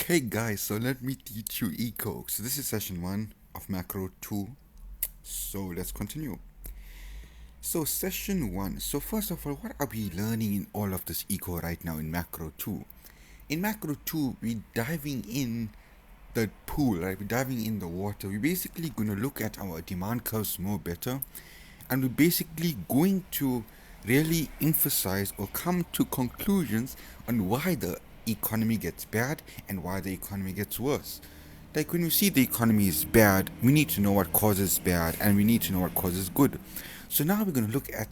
Okay guys, so let me teach you eco. So this is session 1 of macro 2. So let's continue. So session 1. So first of all, what are we learning in all of this eco right now in macro 2? In macro 2, we're diving in the pool, right? We're diving in the water. We're basically going to look at our demand curves more better, and we're basically going to really emphasize or come to conclusions on why the economy gets bad and why the economy gets worse. Like when we see the economy is bad, we need to know what causes bad and we need to know what causes good. So now we're going to look at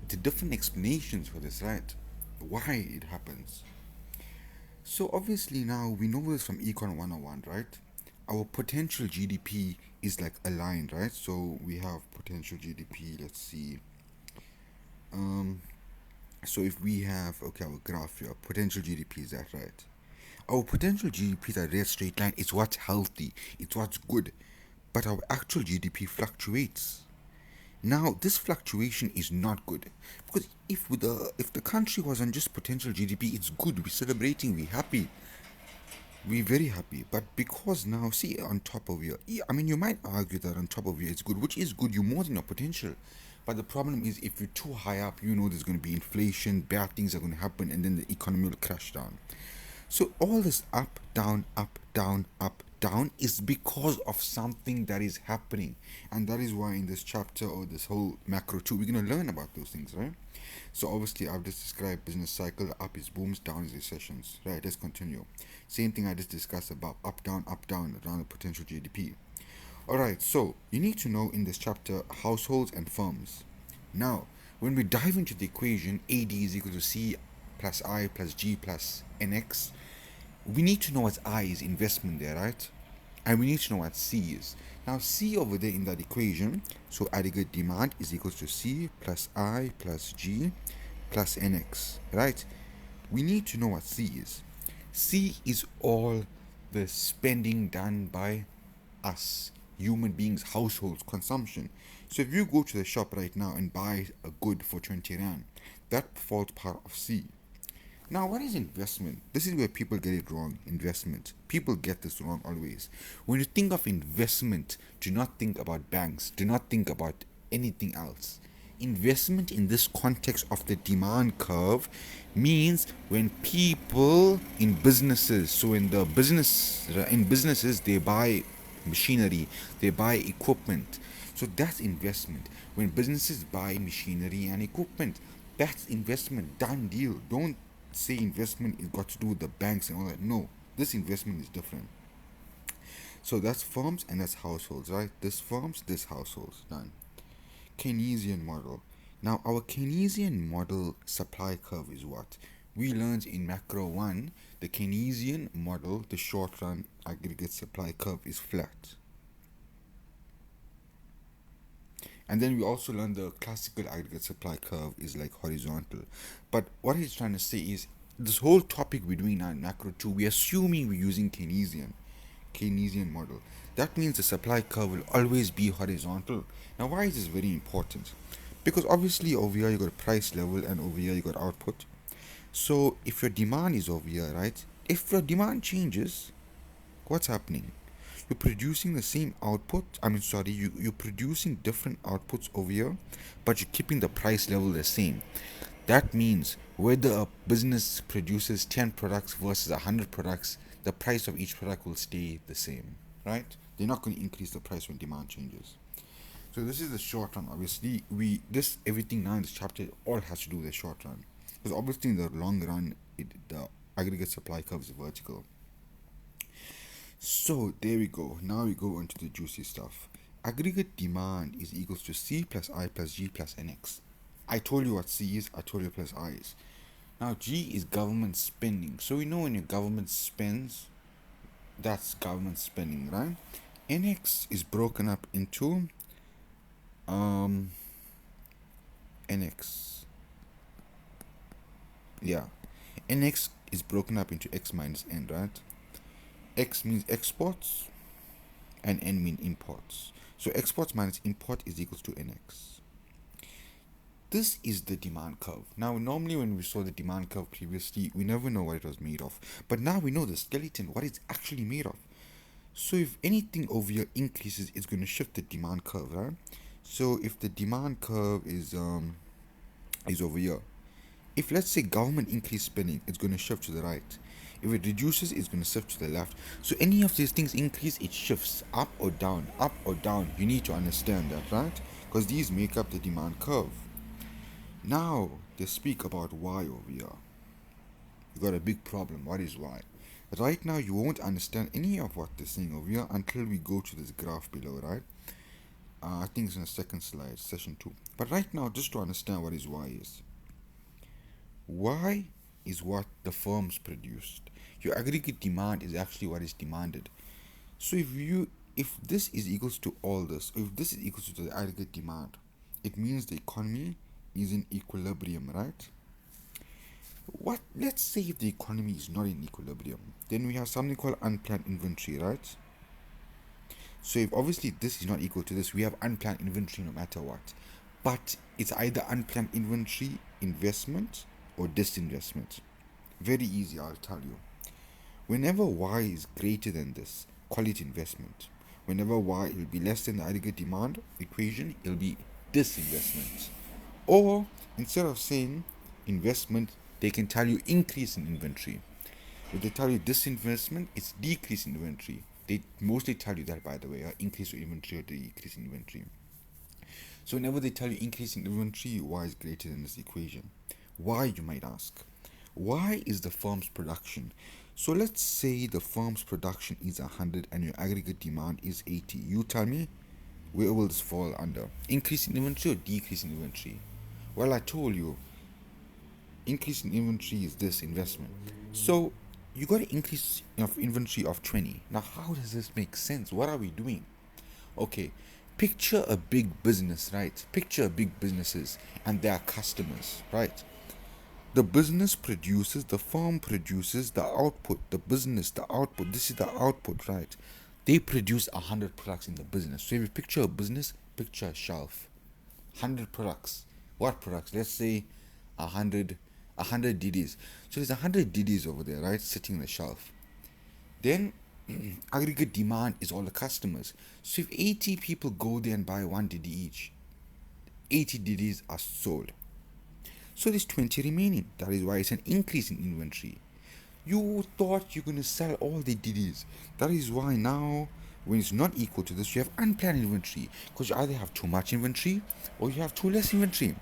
the different explanations for this, right? Why it happens. So obviously now we know this from Econ 101, right? Our potential GDP is like aligned, right? So we have potential GDP, let's see. So if we have, okay, our graph here, potential GDP, is that right? Our potential GDP is a red straight line. It's what's healthy, it's what's good. But our actual GDP fluctuates. Now, this fluctuation is not good because if the country was on just potential GDP, it's good. We're celebrating. We're happy. We're very happy. But because now, see, on top of here, I mean, you might argue that on top of here it's good, which is good. You're more than your potential. But the problem is, if you're too high up, you know there's going to be inflation, bad things are going to happen, and then the economy will crash down. So all this up, down is because of something that is happening. And that is why in this chapter or this whole macro 2, we're going to learn about those things, right? So obviously I've just described business cycle, up is booms, down is recessions. Right, let's continue. Same thing I just discussed about up, down, around the potential GDP. Alright, so you need to know in this chapter households and firms. Now, when we dive into the equation, AD is equal to C plus I plus G plus NX, we need to know what I is, investment there, right? And we need to know what C is. Now, C over there in that equation, so aggregate demand is equal to C plus I plus G plus NX, right? We need to know what C is. C is all the spending done by us, human beings, households, consumption. So if you go to the shop right now and buy a good for 20 rand, that falls part of C. Now, what is investment? This is where people get it wrong. Investment. People get this wrong always. When you think of investment, do not think about banks. Do not think about anything else. Investment in this context of the demand curve means when people in businesses, so in businesses they buy machinery, they buy equipment. So that's investment. When businesses buy machinery and equipment, that's investment. Done deal. Don't say investment is got to do with the banks and all that. No, this investment is different. So that's firms and that's households, right? This firms, this households. Done. Keynesian model. Now our Keynesian model supply curve is what? We learned in macro 1, the Keynesian model, the short run aggregate supply curve is flat. And then we also learned the classical aggregate supply curve is like horizontal. But what he's trying to say is this whole topic we're doing now in macro 2, we're assuming we're using Keynesian model. That means the supply curve will always be horizontal. Now why is this very important? Because obviously over here you got price level and over here you got output. So if your demand is over here, right? If your demand changes, what's happening? You're producing the same output. You're producing different outputs over here, but you're keeping the price level the same. That means whether a business produces 10 products versus 100 products, the price of each product will stay the same, right? They're not going to increase the price when demand changes. So this is the short run. Obviously, everything now in this chapter all has to do with the short run, because obviously in the long run, the aggregate supply curve is vertical. So there we go. Now we go into the juicy stuff. Aggregate demand is equals to C plus I plus G plus NX. I told you what C is, I told you plus I is. Now G is government spending. So we know when your government spends, that's government spending, right? NX is broken up into NX. Yeah. NX is broken up into X minus N, right? X means exports and N means imports. So exports minus import is equals to NX. This is the demand curve. Now, normally when we saw the demand curve previously, we never know what it was made of. But now we know the skeleton, what it's actually made of. So if anything over here increases, it's going to shift the demand curve, right? So if the demand curve is over here, if let's say government increase spending, it's going to shift to the right. If it reduces, it's going to shift to the left. So any of these things increase, it shifts up or down, up or down. You need to understand that, right? Because these make up the demand curve. Now they speak about y over here. You got a big problem. What is y? Right now you won't understand any of what they're saying over here until we go to this graph below, right? I think it's in the second slide, session 2. But right now, just to understand what is y is. Y is what the firms produced. Your aggregate demand is actually what is demanded. So if this is equals to all this, or if this is equal to the aggregate demand, it means the economy is in equilibrium, right? Let's say if the economy is not in equilibrium, then we have something called unplanned inventory, right? So if obviously this is not equal to this, we have unplanned inventory no matter what. But it's either unplanned inventory, investment, or disinvestment. Very easy, I'll tell you. Whenever y is greater than this, call it investment. Whenever y will be less than the aggregate demand equation, it'll be disinvestment. Or instead of saying investment, they can tell you increase in inventory. If they tell you disinvestment, it's decrease in inventory. They mostly tell you that, by the way, increase in inventory or decrease in inventory. So whenever they tell you increase in inventory, y is greater than this equation. Why, you might ask? Y is the firm's production. So let's say the firm's production is 100 and your aggregate demand is 80. You tell me, where will this fall under? Increase in inventory or decrease in inventory? Well, I told you, increase in inventory is this investment. So you got an increase of inventory of 20. Now, how does this make sense? What are we doing? Okay, picture a big business, right? Picture big businesses and their customers, right? The business produces, the firm produces the output, the business, the output. This is the output, right? They produce 100 products in the business. So if you picture a business, picture a shelf. 100 products. What products? Let's say 100 DDs. So there's 100 DDs over there, right? Sitting on the shelf. Then aggregate demand is all the customers. So if 80 people go there and buy 1 DD each, 80 DDs are sold. So there's 20 remaining. That is why it's an increase in inventory. You thought you're going to sell all the DDs. That is why now, when it's not equal to this, you have unplanned inventory. Because you either have too much inventory or you have too less inventory.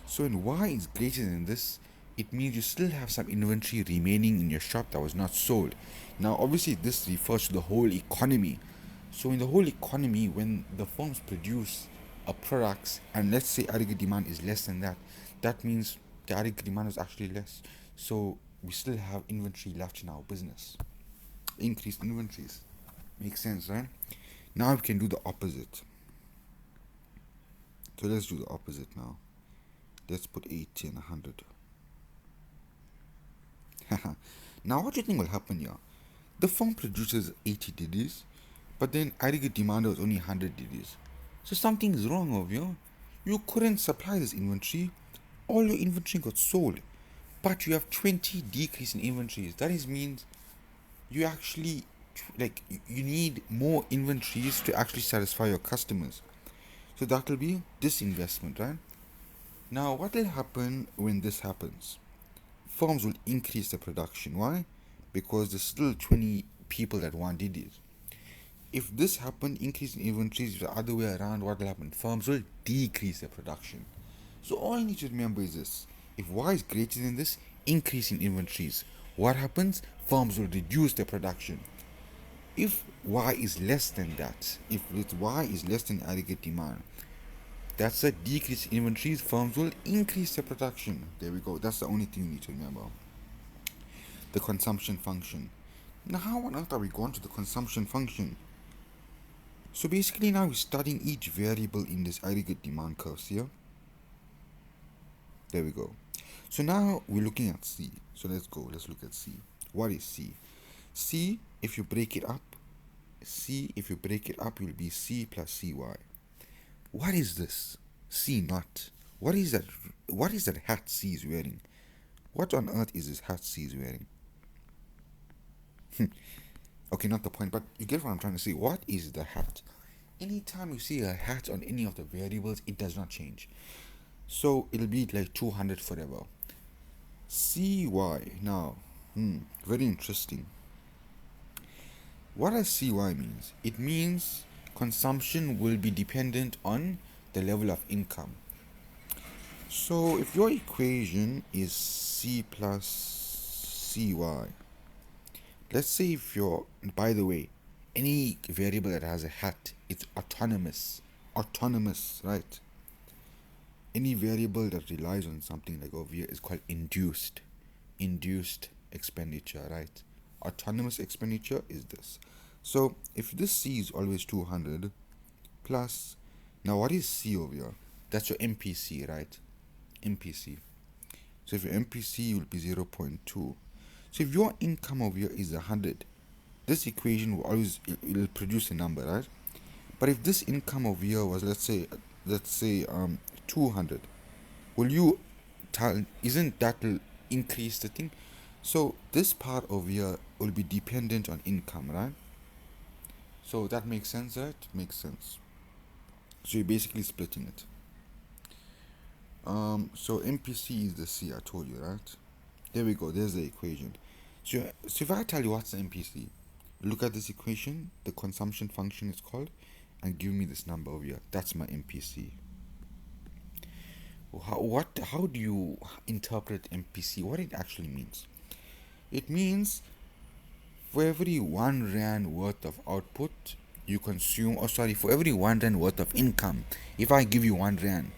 So when y is greater than this, it means you still have some inventory remaining in your shop that was not sold. Now, obviously, this refers to the whole economy. So in the whole economy, when the firms produce a products and let's say aggregate demand is less than that, that means the aggregate demand is actually less. So we still have inventory left in our business. Increased inventories. Makes sense, right? Now we can do the opposite. So let's do the opposite now. Let's put 80 and 100. Now what do you think will happen here? The firm produces 80 DDs, but then aggregate demand was only 100 DDs. So something is wrong over here. You couldn't supply this inventory. All your inventory got sold, but you have 20 decrease in inventories. That means you actually you need more inventories to actually satisfy your customers. So that will be disinvestment, right? Now what will happen when this happens? Firms will increase their production. Why? Because there's still 20 people that want it. If this happened, increase in inventories, the other way around, what will happen? Firms will decrease their production. So all you need to remember is this. If y is greater than this, increase in inventories. What happens? Firms will reduce their production. If y is less than that, if y is less than aggregate demand, that's a decrease in inventories. Firms will increase their production. There we go. That's the only thing you need to remember. The consumption function. Now, how on earth are we going to the consumption function? So basically now we're studying each variable in this aggregate demand curves here. There we go. So now we're looking at C. So let's look at C. What is C? C, if you break it up, will be C plus CY. What is this? C naught. What is that? What is that hat C is wearing? What on earth is this hat C is wearing? Okay, not the point, but you get what I'm trying to say. What is the hat? Anytime you see a hat on any of the variables, it does not change. So it'll be like 200 forever. CY now, very interesting. What does CY means? It means consumption will be dependent on the level of income. So if your equation is C plus CY, let's say if you're, by the way, any variable that has a hat, it's autonomous. Autonomous, right? Any variable that relies on something like over here is called induced expenditure, right? Autonomous expenditure is this. So if this C is always 200 plus, now what is C over here? That's your MPC, right? MPC. So if your MPC will be 0.2. So if your income over here is 100, this equation will always, it will produce a number, right? But if this income over here was, let's say 200, will you tell, isn't that will increase the thing? So this part over here will be dependent on income, right? So that makes sense, right? Makes sense. So you're basically splitting it. So MPC is the C, I told you, right? There we go, there's the equation. So if I tell you what's the MPC, look at this equation, the consumption function is called, and give me this number over here. That's my MPC. How do you interpret MPC? What it actually means? It means for every 1 rand worth of output you consume, for every 1 rand worth of income, if I give you 1 rand,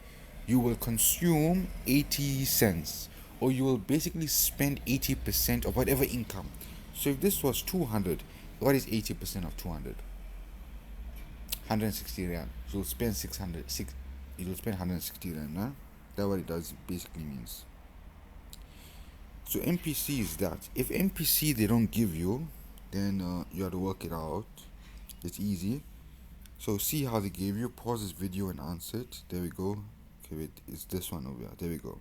you will consume 80 cents, or you will basically spend 80% of whatever income. So if this was 200, what is 80% of 200? 160 rand. So you'll spend 600. You'll spend 160 rand, huh? That's what it does, basically means. So MPC is that. If MPC they don't give you, then you have to work it out. It's easy. So see how they gave you. Pause this video and answer it. There we go. Okay, wait, it's this one over here. There we go.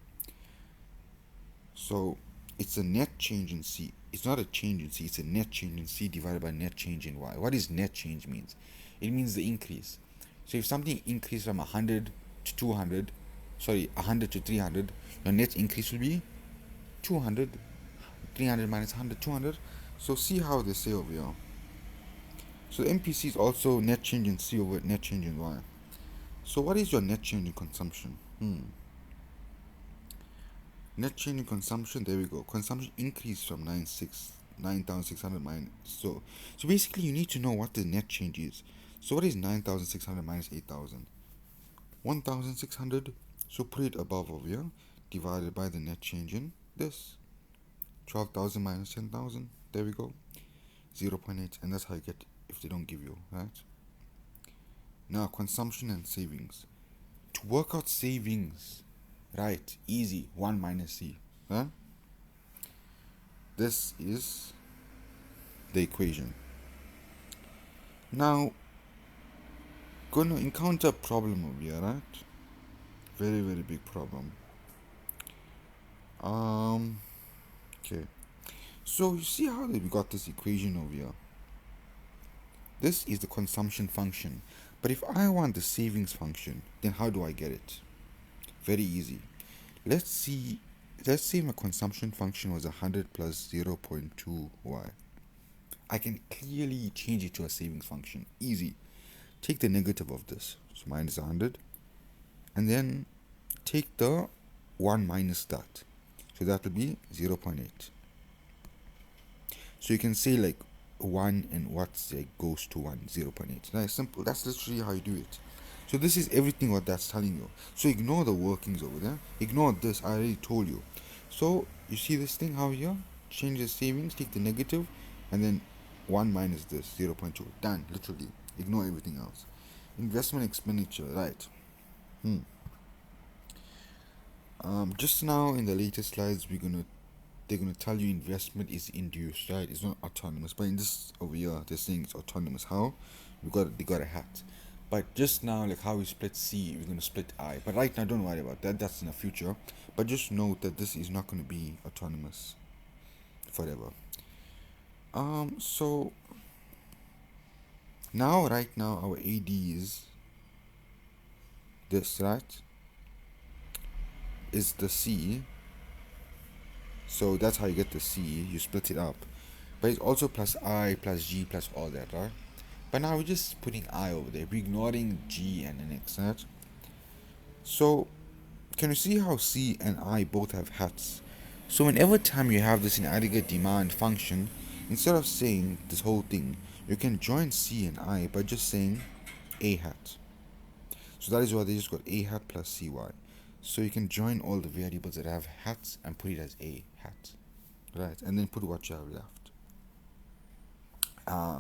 So it's a net change in C. It's not a change in C. It's a net change in C divided by net change in Y. What does net change means? It means the increase. So if something increases from 100 to 200, 100 to 300, your net increase will be 200. 300 minus 100, 200. So see how they say over here. So the MPC is also net change in C over net change in Y. So what is your net change in consumption? Net change in consumption, there we go. Consumption increased from 9,600 minus. So basically you need to know what the net change is. So what is 9,600 minus 8,000? 1,600. So put it above over here, divided by the net change in this. 12,000 minus 10,000. There we go. 0.8, and that's how you get if they don't give you, right? Now consumption and savings. To work out savings, right? Easy. 1 minus C. Huh? This is the equation. Now, gonna encounter a problem over here, right? Very, very big problem. Okay. So you see how we got this equation over here. This is the consumption function. But if I want the savings function, then how do I get it? Very easy. Let's say my consumption function was 100 plus 0.2y. I can clearly change it to a savings function. Easy. Take the negative of this. So minus 100. And then take the 1 minus that. So that will be 0.8. So you can say like 1 and what's like goes to 1, 0.8. That's simple. That's literally how you do it. So this is everything what that's telling you. So ignore the workings over there. Ignore this. I already told you. So you see this thing how here? Change the savings, take the negative, and then 1 minus this, 0.2. Done. Literally. Ignore everything else. Investment expenditure, right? Just now in the latest slides they're gonna tell you investment is induced, right? It's not autonomous. But in this over here, they're saying it's autonomous. How? They got a hat. But just now, like how we split C, we're going to split I. But right now, don't worry about that. That's in the future. But just note that this is not going to be autonomous forever. So now, right now, our AD is this, right? Is the C. So that's how you get the C. You split it up. But it's also plus I, plus G, plus all that, right? But now we're just putting I over there. We're ignoring G and NX, right? So can you see how C and I both have hats? So whenever time you have this in aggregate demand function, instead of saying this whole thing, you can join C and I by just saying A hat. So that is why they just got A hat plus CY. So you can join all the variables that have hats and put it as A hat. Right, and then put what you have left.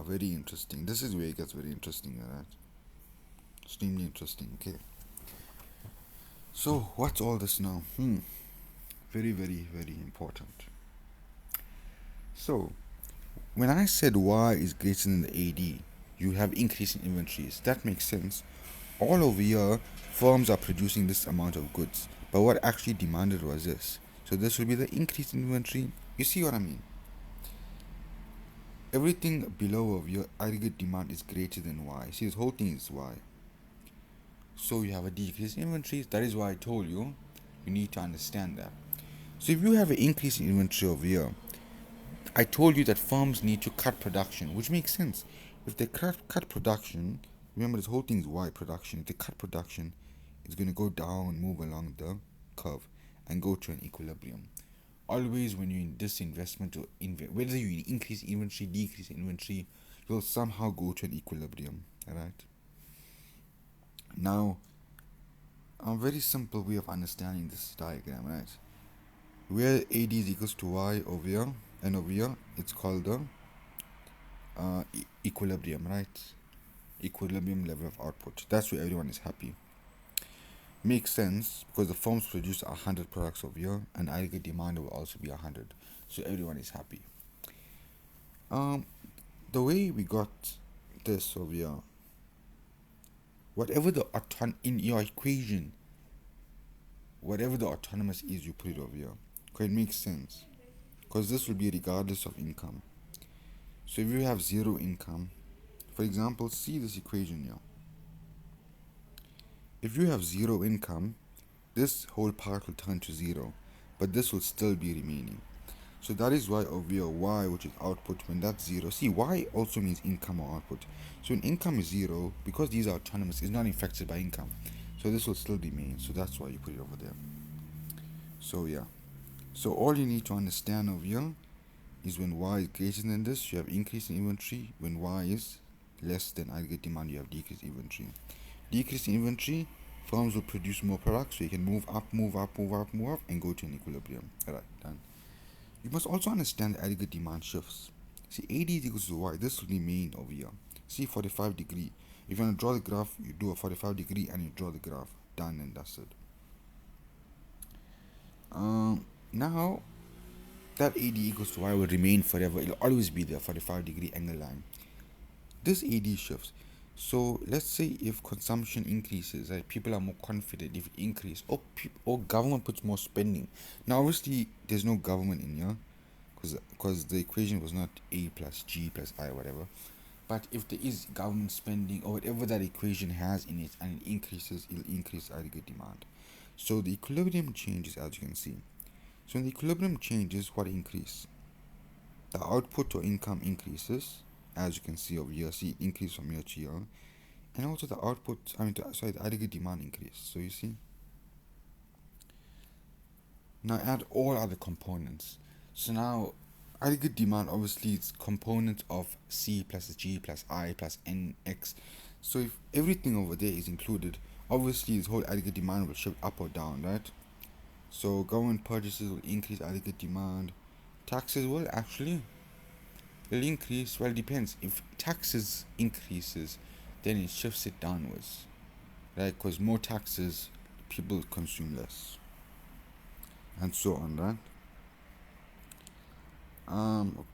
Very interesting. This is where it gets very interesting, right? Extremely interesting, okay. So what's all this now? Very, very, very important. So when I said Y is greater than the AD, you have increase in inventories. That makes sense. All over here, firms are producing this amount of goods, but what actually demanded was this. So this will be the increase in inventory. You see what I mean? Everything below of your aggregate demand is greater than Y. See, this whole thing is Y. So you have a decrease in inventories. That is why I told you, you need to understand that. So if you have an increase in inventory over here, I told you that firms need to cut production, which makes sense. If they cut production, remember this whole thing is Y production. If they cut production, it's going to go down, move along the curve, and go to an equilibrium. Always when you're in this investment, or whether you increase inventory, decrease inventory, you'll somehow go to an equilibrium. Alright? Now, a very simple way of understanding this diagram, right? Where AD is equals to Y over here, and over here, it's called the equilibrium, right? Equilibrium level of output. That's where everyone is happy. Makes sense because the firms produce 100 products over here, and aggregate demand will also be 100, so everyone is happy. The way we got this over here, whatever the in your equation, whatever the autonomous is, you put it over here. Okay, it makes sense because this will be regardless of income. So if you have zero income, for example, see this equation here. If you have zero income, this whole part will turn to zero, but this will still be remaining. So that is why over here Y, which is output, when that's zero, see Y also means income or output. So when income is zero, because these are autonomous, it's not affected by income. So this will still remain. So that's why you put it over there. So yeah. So all you need to understand over here is when Y is greater than this, you have increase in inventory. When Y is less than aggregate demand, you have decreased inventory. Decrease in inventory, firms will produce more products, so you can move up, move up, move up, move up, and go to an equilibrium. Alright, done. You must also understand the aggregate demand shifts. See, AD is equals to Y. This will remain over here. See, 45 degree. If you want to draw the graph, you do a 45 degree and you draw the graph. Done and dusted. Now, that AD equals to Y will remain forever. It will always be there, 45 degree angle line. This AD shifts. So let's say if consumption increases, right, people are more confident if it increases, or government puts more spending. Now obviously there's no government in here because the equation was not A plus G plus I, whatever. But if there is government spending or whatever that equation has in it and it increases, it'll increase aggregate demand. So the equilibrium changes, as you can see. So when the equilibrium changes, what increase? The output or income increases, as you can see over here. See, increase from here to here, and also the output, the aggregate demand increase. So you see, now add all other components. So now aggregate demand obviously is component of C plus G plus I plus NX. So if everything over there is included, obviously this whole aggregate demand will shift up or down, right? So government purchases will increase aggregate demand. Taxes will actually increase. Well, it depends. If taxes increases, then it shifts it downwards, right? Because more taxes, people consume less, and so on, right?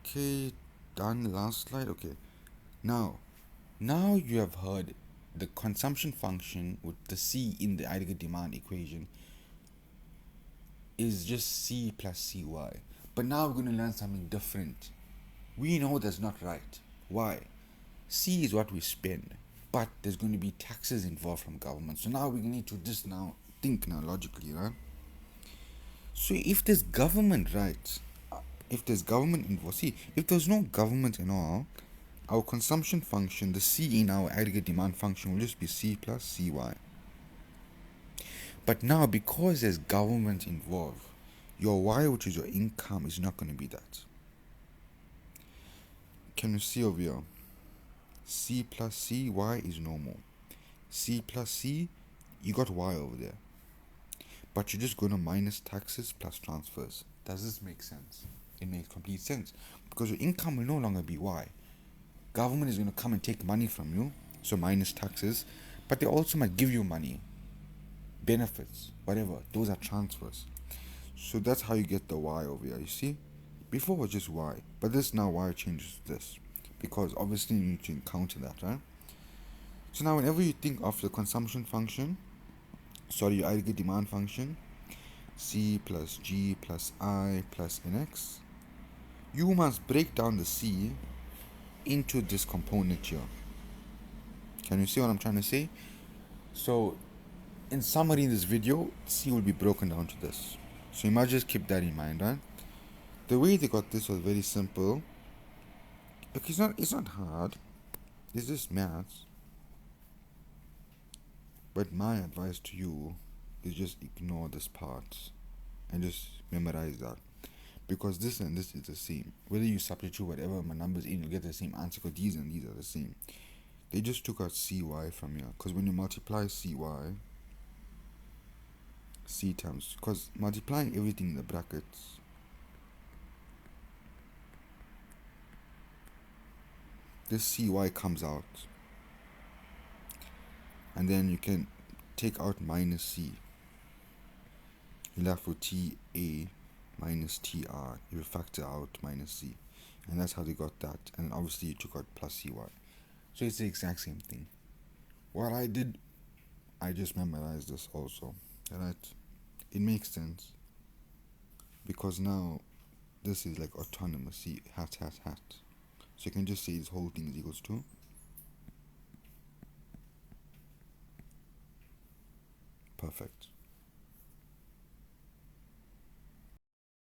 Okay, done. Last slide. Okay, now you have heard the consumption function with the C in the aggregate demand equation is just C plus CY. But now we're going to learn something different. We know that's not right. Why? C is what we spend, but there's going to be taxes involved from government. So now we need to just now think now logically, right? So if there's government, right? If there's government involved, see, if there's no government and all, our consumption function, the C in our aggregate demand function, will just be C plus CY. But now, because there's government involved, your Y, which is your income, is not going to be that. Can you see over here? C plus C, Y is normal. C plus C, you got Y over there. But you're just going to minus taxes plus transfers. Does this make sense? It makes complete sense. Because your income will no longer be Y. Government is going to come and take money from you, so minus taxes, but they also might give you money, benefits, whatever. Those are transfers. So that's how you get the Y over here, you see? Before it was just Y, but this now Y changes to this, because obviously you need to encounter that, right? So now whenever you think of the consumption function, your aggregate demand function, C plus G plus I plus NX, you must break down the C into this component here. Can you see what I'm trying to say? So in summary, in this video, C will be broken down to this. So you must just keep that in mind, right? The way they got this was very simple. Look, it's not hard. It's just maths. But my advice to you is just ignore this part and just memorize that. Because this and this is the same. Whether you substitute whatever my numbers in, you'll get the same answer, because these and these are the same. They just took out CY from here. Because when you multiply CY, C times, because multiplying everything in the brackets, this CY comes out. And then you can take out minus C. You're left with TA minus TR. You factor out minus C. And that's how they got that. And obviously you took out plus CY. So it's the exact same thing. What I did, I just memorized this also. Right? It makes sense. Because now this is like autonomous. See, hat. So you can just say this whole thing is equals to perfect.